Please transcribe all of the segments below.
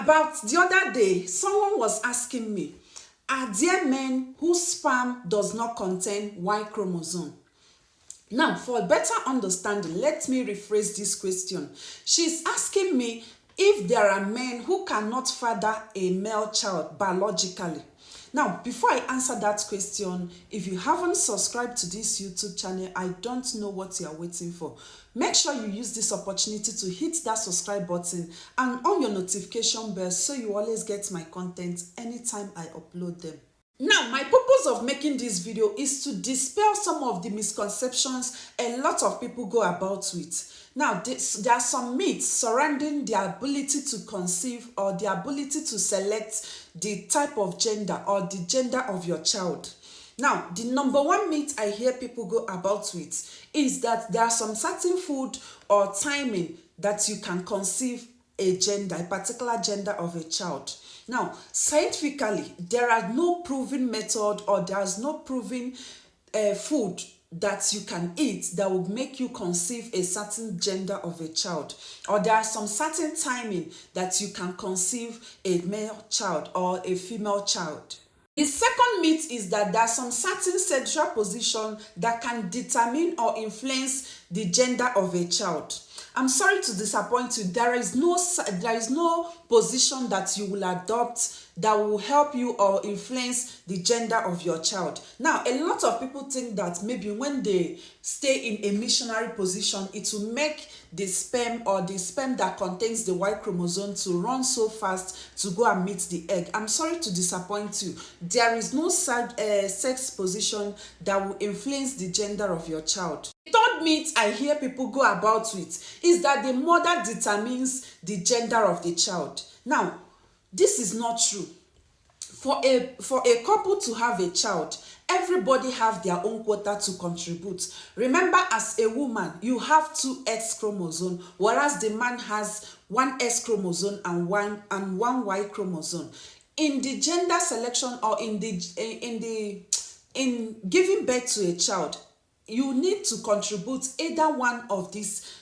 About the other day, someone was asking me, are there men whose sperm does not contain Y chromosome? Now, for a better understanding, let me rephrase this question. She's asking me if there are men who cannot father a male child biologically. Now, before I answer that question, if you haven't subscribed to this YouTube channel, I don't know what you are waiting for. Make sure you use this opportunity to hit that subscribe button and on your notification bell so you always get my content anytime I upload them. Now, my purpose of making this video is to dispel some of the misconceptions a lot of people go about with. Now, there are some myths surrounding the ability to conceive or the ability to select the type of gender or the gender of your child. Now, the number one myth I hear people go about with is that there are some certain food or timing that you can conceive a gender, a particular gender of a child. Now, scientifically, there are no proven method or there's no proven food that you can eat that would make you conceive a certain gender of a child, or there are some certain timing that you can conceive a male child or a female child. The second myth is that there are some certain sexual position that can determine or influence the gender of a child. I'm sorry to disappoint you. There is no position that you will adopt that will help you or influence the gender of your child. Now, a lot of people think that maybe when they stay in a missionary position, it will make the sperm or the sperm that contains the Y chromosome to run so fast to go and meet the egg. I'm sorry to disappoint you. There is no sex position that will influence the gender of your child. The third myth I hear people go about with is that the mother determines the gender of the child. Now, this is not true. For a couple to have a child, everybody have their own quota to contribute. Remember, as a woman, you have 2 X chromosome, whereas the man has 1 X chromosome and one Y chromosome. In the gender selection or in giving birth to a child, you need to contribute either one of these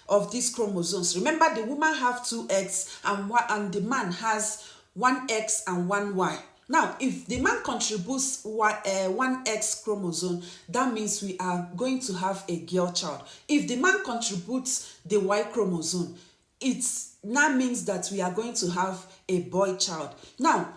chromosomes. Remember, the woman have 2 X and the man has 1 X and 1 Y. Now, if the man contributes 1 X chromosome, that means we are going to have a girl child. If the man contributes the Y chromosome, it now means that we are going to have a boy child. Now,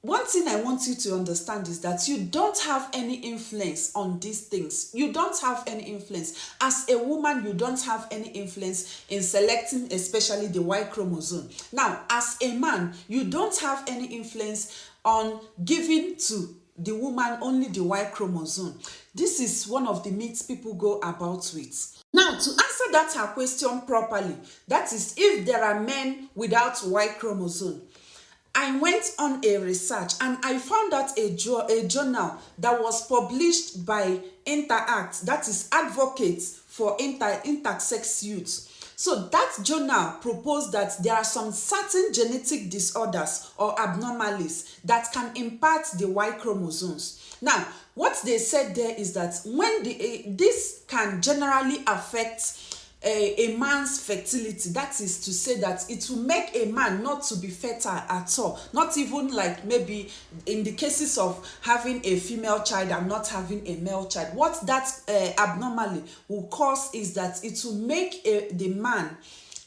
one thing I want you to understand is that you don't have any influence on these things. You don't have any influence. As a woman, you don't have any influence in selecting especially the Y chromosome. Now, as a man, you don't have any influence on giving to the woman only the Y chromosome. This is one of the myths people go about with. Now, to answer that her question properly, that is if there are men without Y chromosome, I went on a research and I found out a journal that was published by Interact, that is Advocates for Intersex Youth. So that journal proposed that there are some certain genetic disorders or abnormalities that can impact the Y chromosomes. Now, what they said there is that when this can generally affect a man's fertility, that is to say that it will make a man not to be fertile at all, not even like maybe in the cases of having a female child and not having a male child. What that abnormally will cause is that it will make the man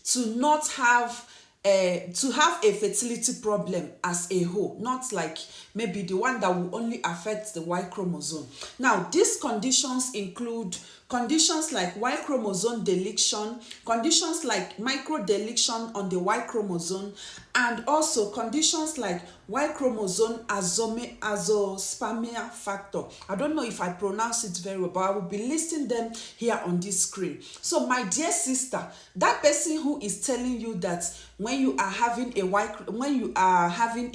to not have to have a fertility problem as a whole, not like maybe the one that will only affect the Y chromosome. Now, these conditions include conditions like Y chromosome deletion, conditions like microdeletion on the Y chromosome, and also conditions like Y chromosome azoospermia factor. I don't know if I pronounce it very well, but I will be listing them here on this screen. So, my dear sister, that person who is telling you that when you are having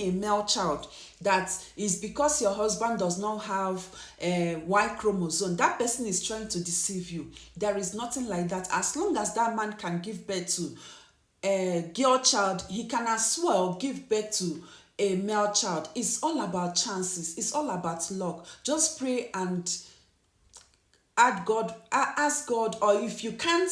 a male child, that is because your husband does not have a Y chromosome, that person is trying to deceive you. There is nothing like that. As long as that man can give birth to a girl child, he can as well give birth to a male child. It's all about chances. It's all about luck. Just pray and ask God, or if you can't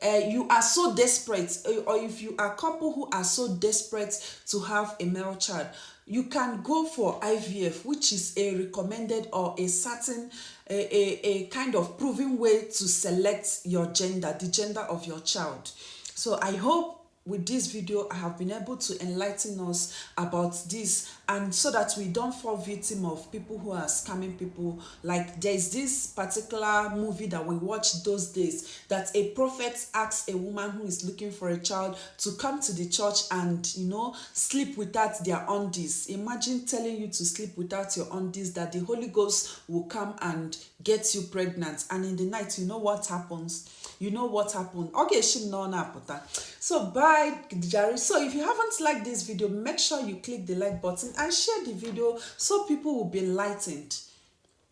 you are so desperate, or if you are a couple who are so desperate to have a male child, you can go for IVF, which is a recommended or a certain a kind of proven way to select your gender, the gender of your child. So I hope with this video I have been able to enlighten us about this, and so that we don't fall victim of people who are scamming people. Like there's this particular movie that we watched those days, that a prophet asked a woman who is looking for a child to come to the church and, you know, sleep without their undies. Imagine telling you to sleep without your undies, that the Holy Ghost will come and get you pregnant, and in the night, you know what happens? You know what happened? Okay, so bye, Jerry. So if you haven't liked this video, make sure you click the like button and share the video so people will be enlightened.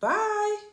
Bye.